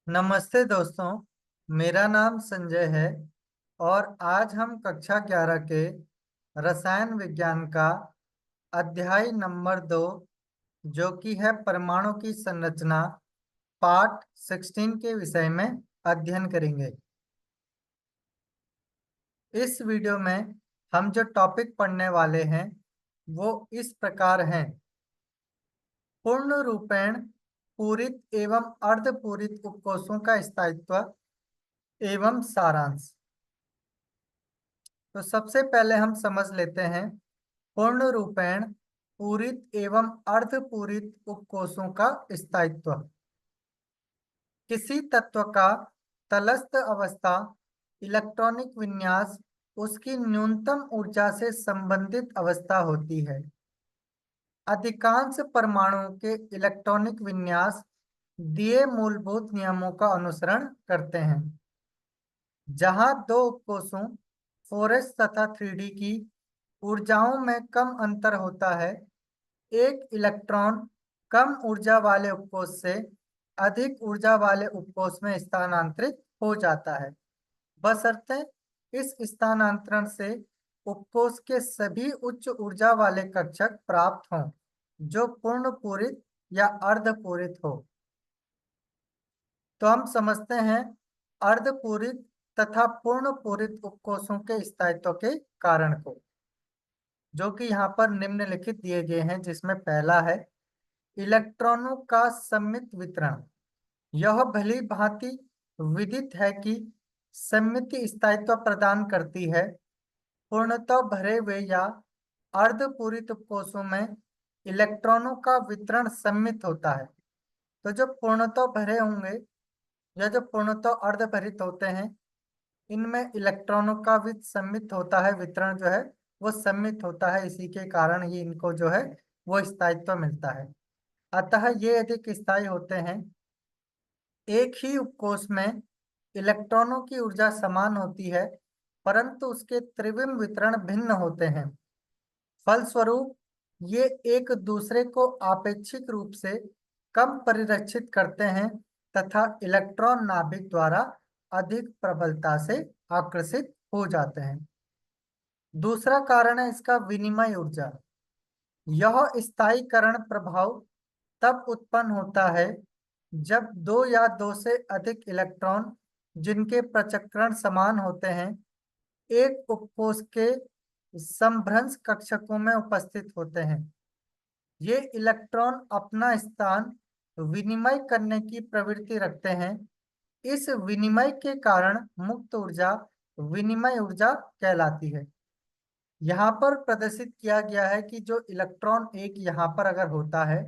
नमस्ते दोस्तों। मेरा नाम संजय है और आज हम कक्षा 11 के रसायन विज्ञान का अध्याय नंबर 2 जो कि है परमाणु की संरचना पार्ट 16 के विषय में अध्ययन करेंगे। इस वीडियो में हम जो टॉपिक पढ़ने वाले हैं वो इस प्रकार हैं। पूर्ण रूपेण पूरित एवं अर्धपूरित उपकोषों का स्थायित्व एवं सारांश। तो सबसे पहले हम समझ लेते हैं पूर्ण रूपेण पूरित एवं अर्धपूरित उपकोषों का स्थायित्व। किसी तत्व का तलस्थ अवस्था इलेक्ट्रॉनिक विन्यास उसकी न्यूनतम ऊर्जा से संबंधित अवस्था होती है। अधिकांश परमाणुओं के इलेक्ट्रॉनिक विन्यास दिए मूलभूत नियमों का अनुसरण करते हैं। जहां दो उपकोषों 4s तथा 3d की ऊर्जाओं में कम अंतर होता है, एक इलेक्ट्रॉन कम ऊर्जा वाले उपकोष से अधिक ऊर्जा वाले उपकोष में स्थानांतरित हो जाता है, बशर्ते इस स्थानांतरण से उपकोष के सभी उच्च ऊर्जा वाले कक्षक प्राप्त हों जो पूर्ण पूरित या अर्धपूरित हो। तो हम समझते हैं अर्धपूरित तथा पूर्ण पूरित उपकोषों के स्थायित्व के कारण को, जो कि यहाँ पर निम्नलिखित दिए गए हैं, जिसमें पहला है इलेक्ट्रॉनों का सममित वितरण। यह भली भांति विदित है कि सममिति स्थायित्व प्रदान करती है। पूर्णतः भरे हुए या अर्धपूरित उपकोषों में इलेक्ट्रॉनों का वितरण सममित होता है। तो जो पूर्णतः भरे होंगे या जो पूर्णतः अर्धभरित होते हैं, इनमें इलेक्ट्रॉनों का भी सममित होता है, वितरण जो है वो सममित होता है। इसी के कारण ही इनको जो है वो स्थायित्व मिलता है। अतः ये अधिक स्थायी होते हैं। एक ही उपकोष में इलेक्ट्रॉनों की ऊर्जा समान होती है, परंतु उसके त्रिविम वितरण भिन्न होते हैं। फलस्वरूप ये एक दूसरे को आपेक्षिक रूप से कम परिरक्षित करते हैं तथा इलेक्ट्रॉन नाभिक द्वारा अधिक प्रबलता से आकर्षित हो जाते हैं। दूसरा कारण है इसका विनिमय ऊर्जा। यह स्थायीकरण प्रभाव तब उत्पन्न होता है जब दो या दो से अधिक इलेक्ट्रॉन जिनके पृथक्करण समान होते हैं एक उपकोष के समभ्रंश कक्षकों में उपस्थित होते हैं। ये इलेक्ट्रॉन अपना स्थान विनिमय करने की प्रवृत्ति रखते हैं। इस विनिमय के कारण मुक्त ऊर्जा विनिमय ऊर्जा कहलाती है। यहाँ पर प्रदर्शित किया गया है कि जो इलेक्ट्रॉन एक यहाँ पर अगर होता है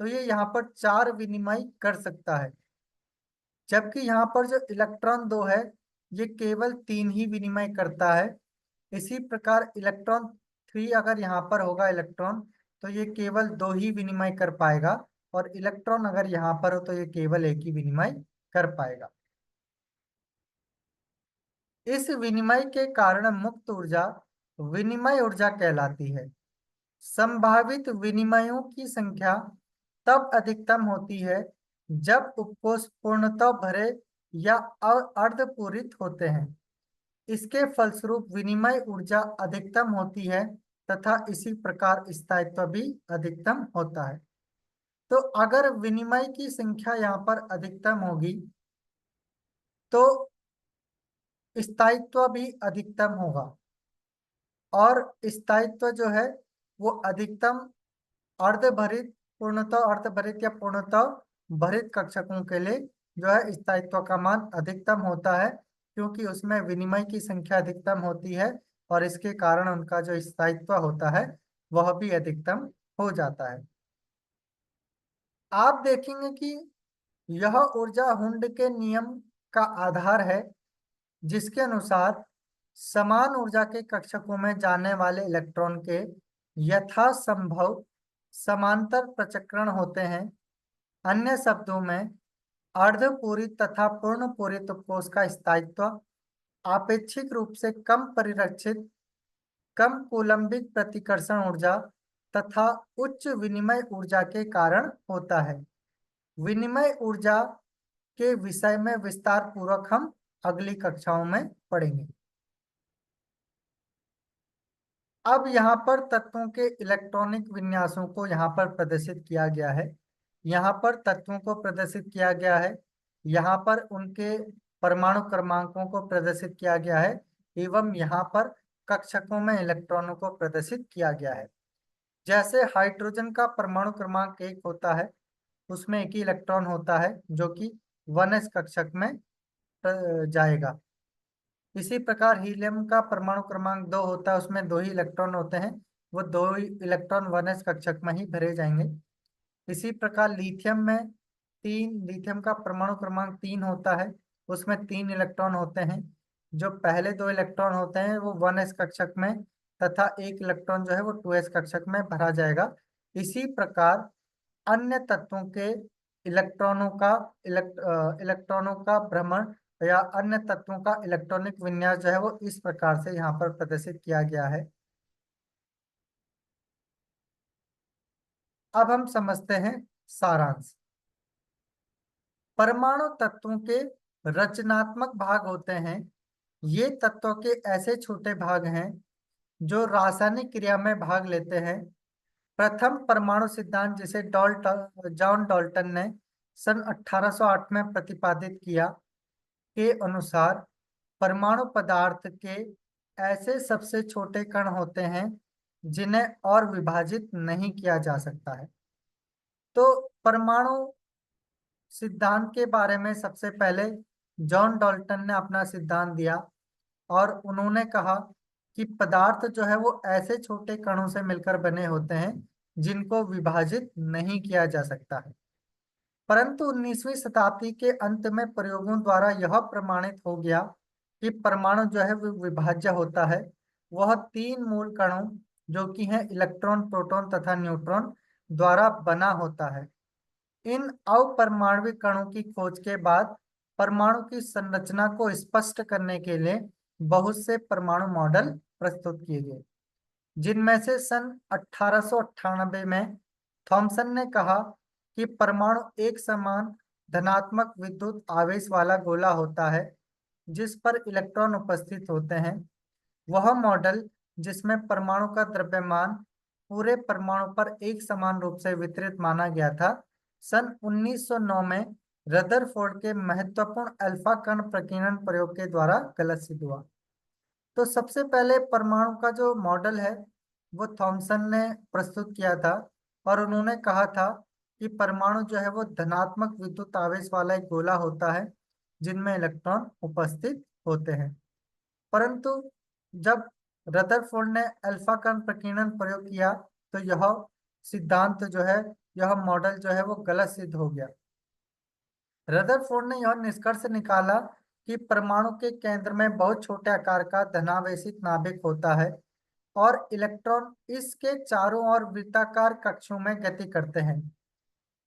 तो ये यहाँ पर 4 विनिमय कर सकता है, जबकि यहाँ पर जो इलेक्ट्रॉन 2 है ये केवल 3 ही विनिमय करता है। इसी प्रकार इलेक्ट्रॉन 3 अगर यहाँ पर होगा इलेक्ट्रॉन, तो ये केवल 2 ही विनिमय कर पाएगा, और इलेक्ट्रॉन अगर यहाँ पर हो तो ये केवल एक ही विनिमय कर पाएगा। इस विनिमय के कारण मुक्त ऊर्जा विनिमय ऊर्जा कहलाती है। संभावित विनिमयों की संख्या तब अधिकतम होती है जब उपकोष पूर्णतः भरे या अर्धपूरित होते हैं। इसके फलस्वरूप विनिमय ऊर्जा अधिकतम होती है तथा इसी प्रकार स्थायित्व भी अधिकतम होता है। तो अगर विनिमय की संख्या यहाँ पर अधिकतम होगी तो स्थायित्व भी अधिकतम होगा, और स्थायित्व जो है वो अधिकतम अर्धभरित पूर्णतः अर्धभरित या पूर्णतः भरित कक्षकों के लिए जो है स्थायित्व का मान अधिकतम होता है, क्योंकि उसमें विनिमय की संख्या अधिकतम होती है और इसके कारण उनका जो स्थायित्व होता है वह भी अधिकतम हो जाता है। आप देखेंगे कि यह ऊर्जा हुंड के नियम का आधार है, जिसके अनुसार समान ऊर्जा के कक्षकों में जाने वाले इलेक्ट्रॉन के यथासंभव समांतर प्रचक्रण होते हैं। अन्य शब्दों में अर्धपूरित तथा पूर्ण पूरित उपकोष का स्थायित्व आपेक्षिक रूप से कम परिरक्षित, कम कूलम्बिक प्रतिकर्षण ऊर्जा तथा उच्च विनिमय ऊर्जा के कारण होता है। विनिमय ऊर्जा के विषय में विस्तार पूर्वक हम अगली कक्षाओं में पढ़ेंगे। अब यहाँ पर तत्वों के इलेक्ट्रॉनिक विन्यासों को यहाँ पर प्रदर्शित किया गया है। यहाँ पर तत्वों को प्रदर्शित किया गया है, यहाँ पर उनके परमाणु क्रमांकों को प्रदर्शित किया गया है, एवं यहाँ पर कक्षकों में इलेक्ट्रॉनों को प्रदर्शित किया गया है। जैसे हाइड्रोजन का परमाणु क्रमांक 1 होता है, उसमें एक ही इलेक्ट्रॉन होता है जो कि 1s कक्षक में जाएगा। इसी प्रकार हीलियम का परमाणु क्रमांक 2 होता है, उसमें 2 ही इलेक्ट्रॉन होते हैं, वो 2 ही इलेक्ट्रॉन 1s कक्षक में ही भरे जाएंगे। इसी प्रकार लिथियम का परमाणु क्रमांक 3 होता है, उसमें 3 इलेक्ट्रॉन होते हैं। जो पहले 2 इलेक्ट्रॉन होते हैं वो 1s कक्षक में तथा एक इलेक्ट्रॉन जो है वो 2s कक्षक में भरा जाएगा। इसी प्रकार अन्य तत्वों के इलेक्ट्रॉनों का भ्रमण या अन्य तत्वों का इलेक्ट्रॉनिक विन्यास जो है वो इस प्रकार से यहाँ पर प्रदर्शित किया गया है। अब हम समझते हैं सारांश। परमाणु तत्वों के रचनात्मक भाग होते हैं। ये तत्वों के ऐसे छोटे भाग हैं जो रासायनिक क्रिया में भाग लेते हैं। प्रथम परमाणु सिद्धांत जिसे जॉन डाल्टन ने सन 1808 में प्रतिपादित किया के अनुसार परमाणु पदार्थ के ऐसे सबसे छोटे कण होते हैं जिन्हें और विभाजित नहीं किया जा सकता है। तो परमाणु सिद्धांत के बारे में सबसे पहले जॉन डाल्टन ने अपना सिद्धांत दिया और उन्होंने कहा कि पदार्थ जो है वो ऐसे छोटे कणों से मिलकर बने होते हैं जिनको विभाजित नहीं किया जा सकता है। परंतु 19वीं शताब्दी के अंत में प्रयोगों द्वारा यह प्रमाणित हो गया कि परमाणु जो है वो विभाज्य होता है। वह 3 मूल कणों जो कि हैं इलेक्ट्रॉन, प्रोटॉन तथा न्यूट्रॉन द्वारा बना होता है। इन अपरमाणविक कणों की खोज के बाद परमाणु की संरचना को स्पष्ट करने के लिए बहुत से परमाणु मॉडल प्रस्तुत किए गए, जिनमें से सन 1898 में थॉमसन ने कहा कि परमाणु एक समान धनात्मक विद्युत आवेश वाला गोला होता है जिस पर इलेक्ट्रॉन उपस्थित होते हैं। वह मॉडल जिसमें परमाणु का द्रव्यमान पूरे परमाणु पर एक समान रूप से वितरित माना गया था, सन 1909 में रदरफोर्ड के महत्वपूर्ण अल्फा कण प्रकीर्णन प्रयोग के द्वारा गलत सिद्ध हुआ। तो सबसे पहले परमाणु का जो मॉडल है वो थॉमसन ने प्रस्तुत किया था और उन्होंने कहा था कि परमाणु जो है वो धनात्मक विद्युत आवेश वाला एक गोला होता है जिनमें इलेक्ट्रॉन उपस्थित होते हैं। परंतु जब रदरफोर्ड ने अल्फा कण प्रकीर्णन प्रयोग किया तो यह सिद्धांत जो है, यह मॉडल जो है वो गलत सिद्ध हो गया। रदरफोर्ड ने यह निष्कर्ष निकाला कि परमाणु के केंद्र में बहुत छोटे आकार का धनावेशित नाभिक होता है और इलेक्ट्रॉन इसके चारों ओर वृत्ताकार कक्षों में गति करते हैं।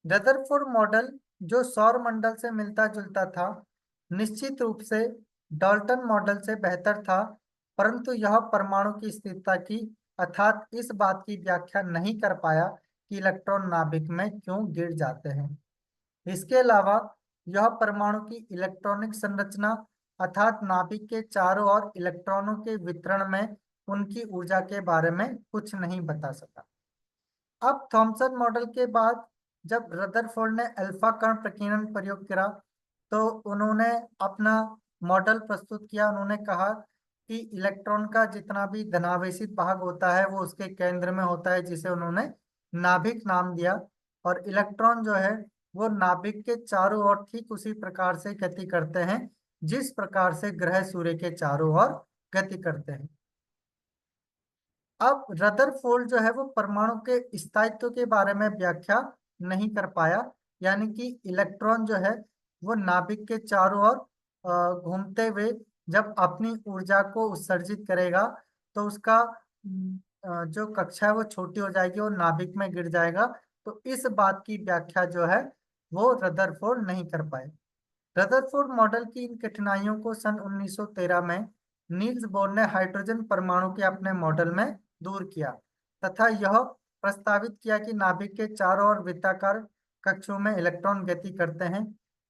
रदरफोर्ड मॉडल जो सौर मंडल से मिलता जुलता था, निश्चित रूप से डाल्टन मॉडल से बेहतर था, परंतु यह परमाणु की स्थिरता की अर्थात इस बात की व्याख्या नहीं कर पाया कि इलेक्ट्रॉन नाभिक में क्यों गिर जाते हैं। इसके अलावा यह परमाणु की इलेक्ट्रॉनिक संरचना अर्थात नाभिक के चारों ओर इलेक्ट्रॉनों के वितरण में उनकी ऊर्जा के बारे में कुछ नहीं बता सका। अब थॉमसन मॉडल के बाद जब रदरफोर्ड ने अल्फा कण प्रकीर्णन प्रयोग किया तो उन्होंने अपना मॉडल प्रस्तुत किया। उन्होंने कहा कि इलेक्ट्रॉन का जितना भी धनावेशित भाग होता है वो उसके केंद्र में होता है, जिसे उन्होंने नाभिक नाम दिया, और इलेक्ट्रॉन जो है वो नाभिक के चारों ओर ठीक उसी प्रकार से गति करते हैं जिस प्रकार से ग्रह सूर्य के चारों ओर गति करते हैं। अब रदरफोर्ड जो है वो परमाणु के स्थायित्व के बारे में व्याख्या नहीं कर पाया, यानी कि इलेक्ट्रॉन जो है वो नाभिक के चारों ओर घूमते हुए जब अपनी ऊर्जा को उत्सर्जित करेगा तो उसका जो कक्षा है वो छोटी हो जाएगी और नाभिक में गिर जाएगा। तो इस बात की व्याख्या जो है वो रदरफोर्ड नहीं कर पाए। रदरफोर्ड मॉडल की इन कठिनाइयों को सन 1913 में नील्स बोर ने हाइड्रोजन परमाणु के अपने मॉडल में दूर किया तथा यह प्रस्तावित किया कि नाभिक के चारों ओर वृत्ताकार कक्षों में इलेक्ट्रॉन गति करते हैं।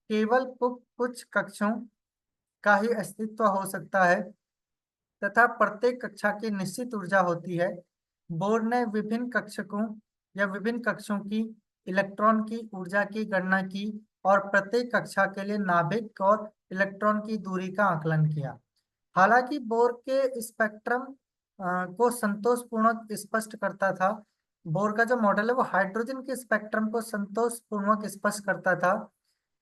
केवल कुछ कक्षों का ही अस्तित्व हो सकता है तथा प्रत्येक कक्षा की निश्चित ऊर्जा होती है। बोर ने विभिन्न कक्षों की इलेक्ट्रॉन की ऊर्जा की गणना की और प्रत्येक कक्षा के लिए नाभिक और इलेक्ट्रॉन की दूरी का आकलन किया। हालांकि बोर के स्पेक्ट्रम को संतोषपूर्वक स्पष्ट करता था। बोर का जो मॉडल है वो हाइड्रोजन के स्पेक्ट्रम को संतोषपूर्वक स्पष्ट करता था,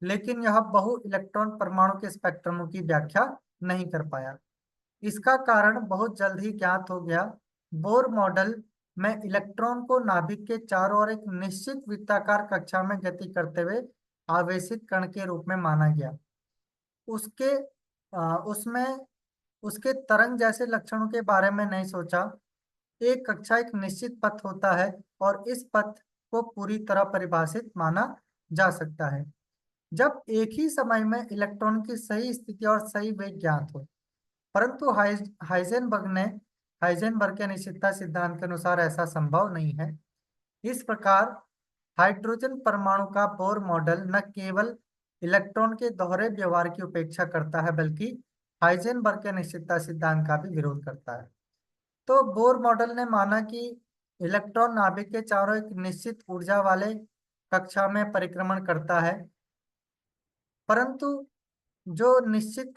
लेकिन यह बहु इलेक्ट्रॉन परमाणु के स्पेक्ट्रमों की व्याख्या नहीं कर पाया। इसका कारण बहुत जल्द ही ज्ञात हो गया। बोर मॉडल में इलेक्ट्रॉन को नाभिक के चारों ओर एक निश्चित वृत्ताकार कक्षा में गति करते हुए आवेशित कण के रूप में माना गया। उसके उसमें उसके तरंग जैसे लक्षणों के बारे में नहीं सोचा। एक कक्षा एक निश्चित पथ होता है और इस पथ को पूरी तरह परिभाषित माना जा सकता है जब एक ही समय में इलेक्ट्रॉन की सही स्थिति और सही वेग ज्ञात हो। परंतु हाइजेनबर्ग के अनिश्चितता सिद्धांत के अनुसार ऐसा संभव नहीं है। इस प्रकार हाइड्रोजन परमाणु का बोर मॉडल न केवल इलेक्ट्रॉन के दोहरे व्यवहार की उपेक्षा करता है बल्कि हाइजेनबर्ग के अनिश्चितता सिद्धांत का भी विरोध करता है। तो बोर मॉडल ने माना कि इलेक्ट्रॉन नाभिक के चारों एक निश्चित ऊर्जा वाले कक्षा में परिक्रमण करता है, परंतु जो निश्चित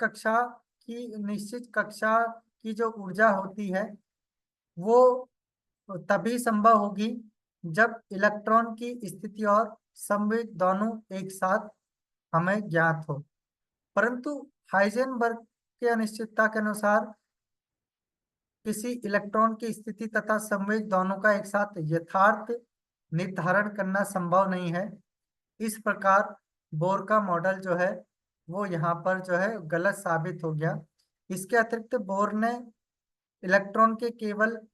कक्षा की जो ऊर्जा होती है वो तभी संभव होगी जब इलेक्ट्रॉन की स्थिति और संवेग दोनों एक साथ हमें ज्ञात हो। परंतु हाइजेनबर्ग के अनिश्चितता के अनुसार किसी इलेक्ट्रॉन की स्थिति तथा संवेग दोनों का एक साथ यथार्थ निर्धारण करना संभव नहीं है। इस प्रकार बोर का मॉडल जो है वो यहाँ पर जो है गलत साबित हो गया। इसके अतिरिक्त बोर ने इलेक्ट्रॉन के केवल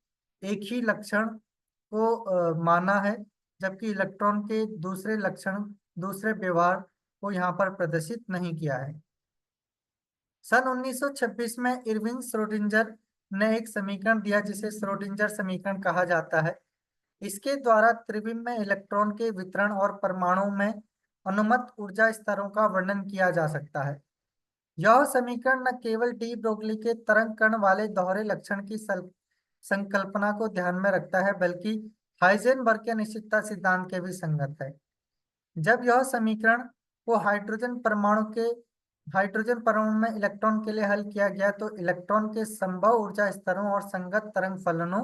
एक ही लक्षण को माना है, जबकि इलेक्ट्रॉन के दूसरे व्यवहार को यहाँ पर प्रदर्शित नहीं किया है। सन 1926 में इरविन श्रोडिंगर ने एक समीकरण दिया जिसे श्रोडिंगर समीकरण कहा जाता है। इसके द्वारा त्रिविम में इलेक्ट्रॉन के वितरण और परमाणु में अनुमत ऊर्जा स्तरों का वर्णन किया जा सकता है। यह समीकरण न केवल डी ब्रोगली के तरंग कण वाले दोहरे लक्षण की संकल्पना को ध्यान में रखता है बल्कि हाइजेनबर्ग के अनिश्चितता सिद्धांत के भी संगत है। जब यह समीकरण को हाइड्रोजन परमाणु में इलेक्ट्रॉन के लिए हल किया गया तो इलेक्ट्रॉन के संभव ऊर्जा स्तरों और संगत तरंग फलनों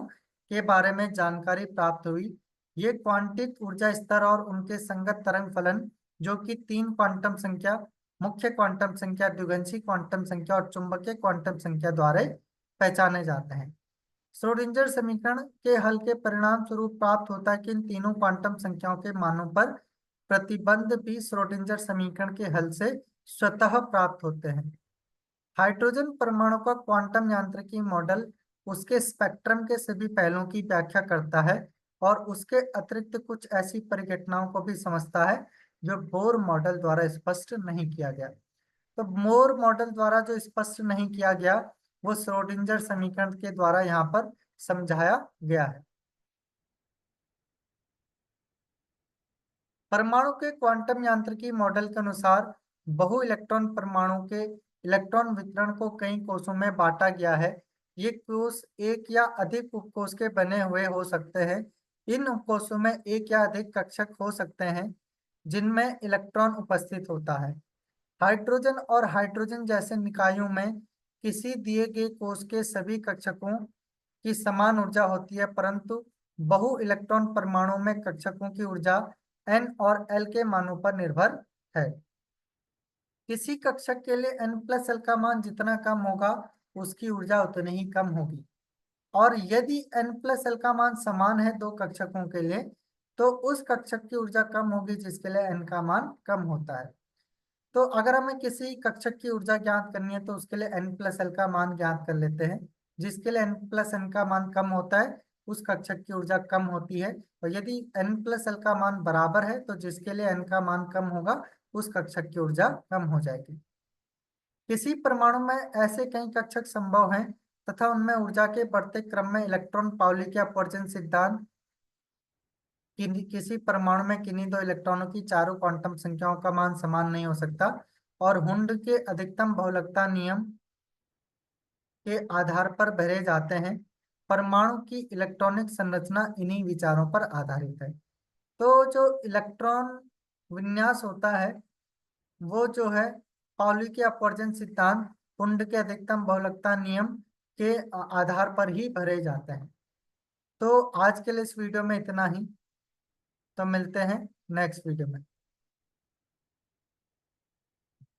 के बारे में जानकारी प्राप्त हुई। ये क्वांटित ऊर्जा स्तर और उनके संगत तरंग फलन, जो कि तीन क्वांटम संख्या, मुख्य क्वांटम संख्या, द्विगंशी क्वांटम संख्या और चुंबकीय क्वांटम संख्या द्वारा पहचाने जाते हैं। श्रोडिंगर समीकरण के हल के परिणाम स्वरूप प्राप्त होता है कि इन तीनों क्वांटम संख्याओं के मानों पर प्रतिबंध भी श्रोडिंगर समीकरण के हल से स्वतः प्राप्त होते हैं। हाइड्रोजन परमाणु का क्वांटम यांत्रिकी मॉडल उसके स्पेक्ट्रम के सभी पहलुओं की व्याख्या करता है और उसके अतिरिक्त कुछ ऐसी परिघटनाओं को भी समझता है जो बोर मॉडल द्वारा स्पष्ट नहीं किया गया। तो बोर मॉडल द्वारा जो स्पष्ट नहीं किया गया वो श्रोडिंगर समीकरण के द्वारा यहाँ पर समझाया गया है। परमाणु के क्वांटम यांत्रिकी मॉडल के अनुसार बहु इलेक्ट्रॉन परमाणु के इलेक्ट्रॉन वितरण को कई कोषों में बांटा गया है। ये कोष एक या अधिक उपकोष के बने हुए हो सकते हैं। इन उपकोषों में एक या अधिक कक्षक हो सकते हैं जिनमें इलेक्ट्रॉन उपस्थित होता है। हाइड्रोजन और हाइड्रोजन जैसे निकायों में किसी दिए गए कोष के सभी कक्षकों की समान ऊर्जा होती है, परंतु बहु इलेक्ट्रॉन परमाणु में कक्षकों की ऊर्जा n और l के मानों पर निर्भर है। किसी कक्षक के लिए n प्लस एल का मान जितना कम होगा उसकी ऊर्जा उतनी ही कम होगी, और यदि n प्लस एल का मान समान है दो कक्षकों के लिए तो उस कक्षक की ऊर्जा कम होगी जिसके लिए n का मान कम होता है। तो अगर हमें किसी कक्षक की ऊर्जा ज्ञात करनी है तो उसके लिए n प्लस एल का मान ज्ञात कर लेते हैं। जिसके लिए n प्लस एन का मान कम होता है उस कक्षक की ऊर्जा कम होती है, और यदि n प्लस एल का मान बराबर है तो जिसके लिए n का मान कम होगा उस कक्षक की ऊर्जा कम हो जाएगी। किसी परमाणु में ऐसे कई कक्षक संभव हैं तथा उनमें ऊर्जा के बढ़ते क्रम में इलेक्ट्रॉन पाउली के अपवर्जन सिद्धांत किसी परमाणु में किन्हीं दो इलेक्ट्रॉनों की चारों क्वांटम संख्याओं का मान समान नहीं हो सकता, और हुंड के अधिकतम बहुलकता नियम के आधार पर भरे जाते हैं। परमाणु की इलेक्ट्रॉनिक संरचना इन्हीं विचारों पर आधारित है। तो जो इलेक्ट्रॉन विन्यास होता है वो जो है पाउली के अपवर्जन सिद्धांत, कुंड के अधिकतम बहुलकता नियम के आधार पर ही भरे जाते हैं। तो आज के लिए इस वीडियो में इतना ही। तो मिलते हैं नेक्स्ट वीडियो में।